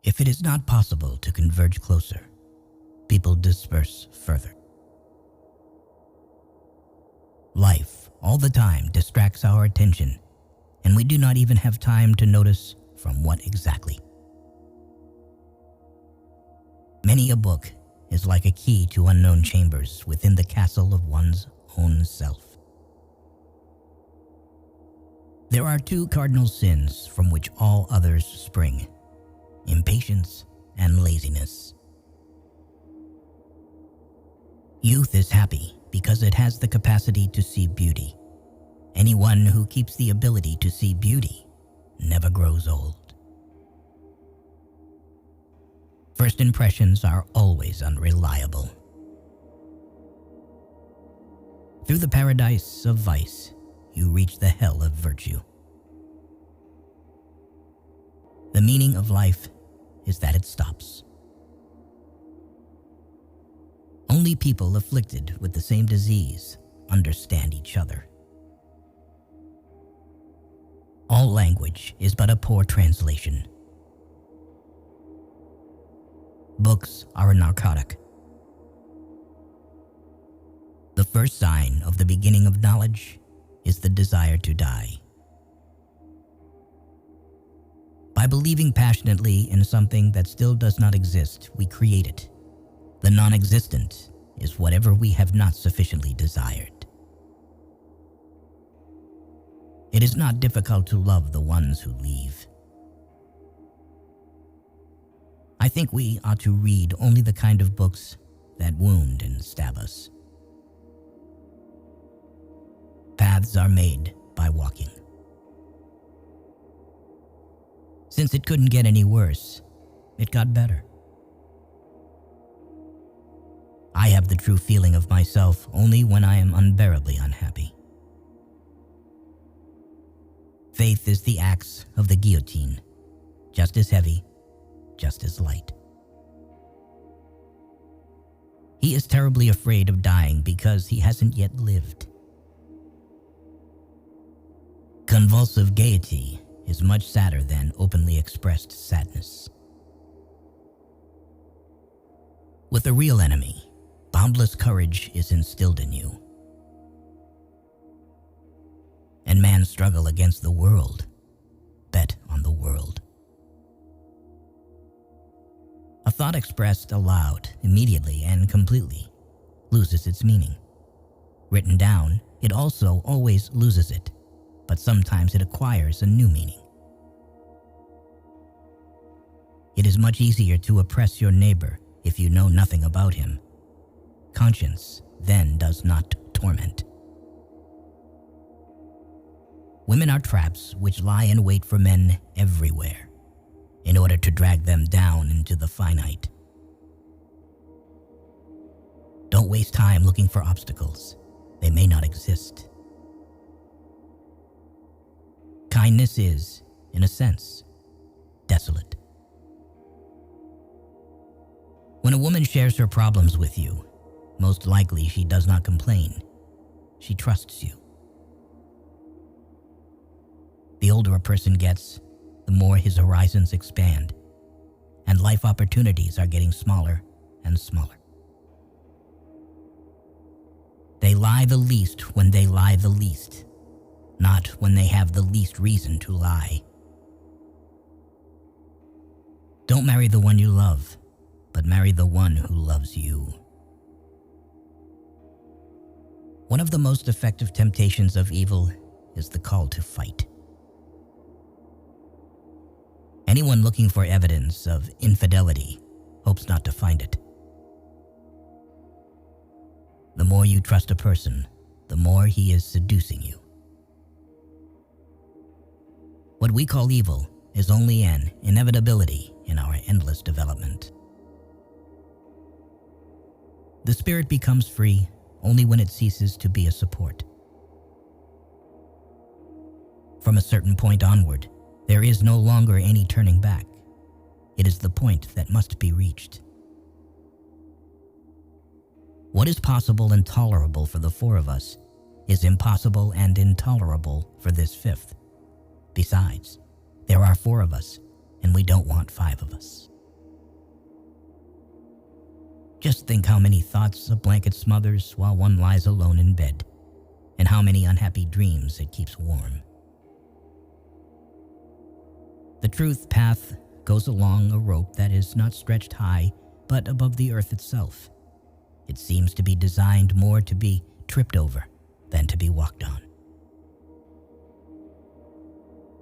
If it is not possible to converge closer, people disperse further. Life, all the time, distracts our attention, and we do not even have time to notice from what exactly. Many a book is like a key to unknown chambers within the castle of one's own self. There are two cardinal sins from which all others spring: impatience and laziness. Youth is happy because it has the capacity to see beauty. Anyone who keeps the ability to see beauty never grows old. First impressions are always unreliable. Through the paradise of vice, you reach the hell of virtue. The meaning of life is that it stops. Only people afflicted with the same disease understand each other. All language is but a poor translation. Books are a narcotic. The first sign of the beginning of knowledge is the desire to die. By believing passionately in something that still does not exist, we create it. The non-existent is whatever we have not sufficiently desired. It is not difficult to love the ones who leave. I think we ought to read only the kind of books that wound and stab us. Paths are made by walking. Since it couldn't get any worse, it got better. I have the true feeling of myself only when I am unbearably unhappy. Faith is the axe of the guillotine, just as heavy, just as light. He is terribly afraid of dying because he hasn't yet lived. Convulsive gaiety is much sadder than openly expressed sadness. With a real enemy, boundless courage is instilled in you. And man's struggle against the world, bet on the world. A thought expressed aloud, immediately and completely, loses its meaning. Written down, it also always loses it, but sometimes it acquires a new meaning. It is much easier to oppress your neighbor if you know nothing about him. Conscience then does not torment. Women are traps which lie in wait for men everywhere, in order to drag them down into the finite. Don't waste time looking for obstacles. They may not exist. Kindness is, in a sense, desolate. When a woman shares her problems with you, most likely she does not complain. She trusts you. The older a person gets, the more his horizons expand, and life opportunities are getting smaller and smaller. They lie the least when they lie the least, not when they have the least reason to lie. Don't marry the one you love, but marry the one who loves you. One of the most effective temptations of evil is the call to fight. Anyone looking for evidence of infidelity hopes not to find it. The more you trust a person, the more he is seducing you. What we call evil is only an inevitability in our endless development. The spirit becomes free only when it ceases to be a support. From a certain point onward, there is no longer any turning back. It is the point that must be reached. What is possible and tolerable for the four of us is impossible and intolerable for this fifth. Besides, there are four of us, and we don't want five of us. Just think how many thoughts a blanket smothers while one lies alone in bed, and how many unhappy dreams it keeps warm. The truth path goes along a rope that is not stretched high, but above the earth itself. It seems to be designed more to be tripped over than to be walked on.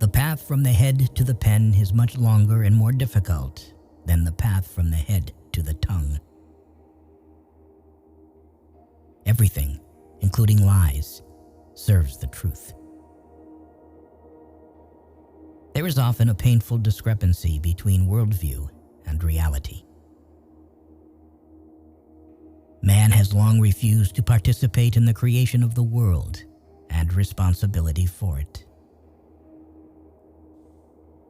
The path from the head to the pen is much longer and more difficult than the path from the head to the tongue. Everything, including lies, serves the truth. There is often a painful discrepancy between worldview and reality. Man has long refused to participate in the creation of the world and responsibility for it.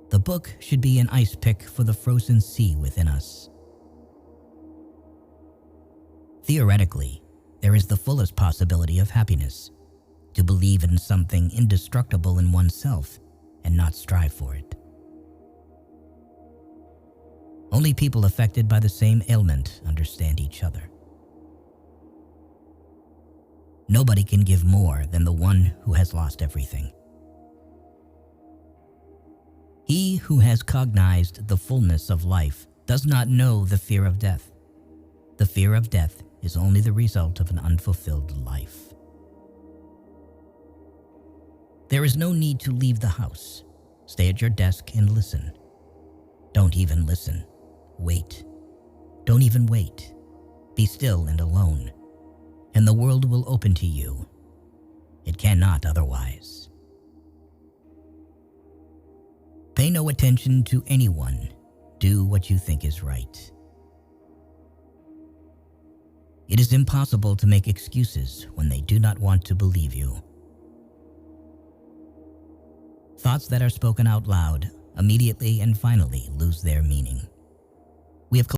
The book should be an ice pick for the frozen sea within us. Theoretically, there is the fullest possibility of happiness, to believe in something indestructible in oneself and not strive for it. Only people affected by the same ailment understand each other. Nobody can give more than the one who has lost everything. He who has cognized the fullness of life does not know the fear of death. The fear of death is only the result of an unfulfilled life. There is no need to leave the house. Stay at your desk and listen. Don't even listen. Wait. Don't even wait. Be still and alone, and the world will open to you. It cannot otherwise. Pay no attention to anyone. Do what you think is right. It is impossible to make excuses when they do not want to believe you. Thoughts that are spoken out loud immediately and finally lose their meaning. We have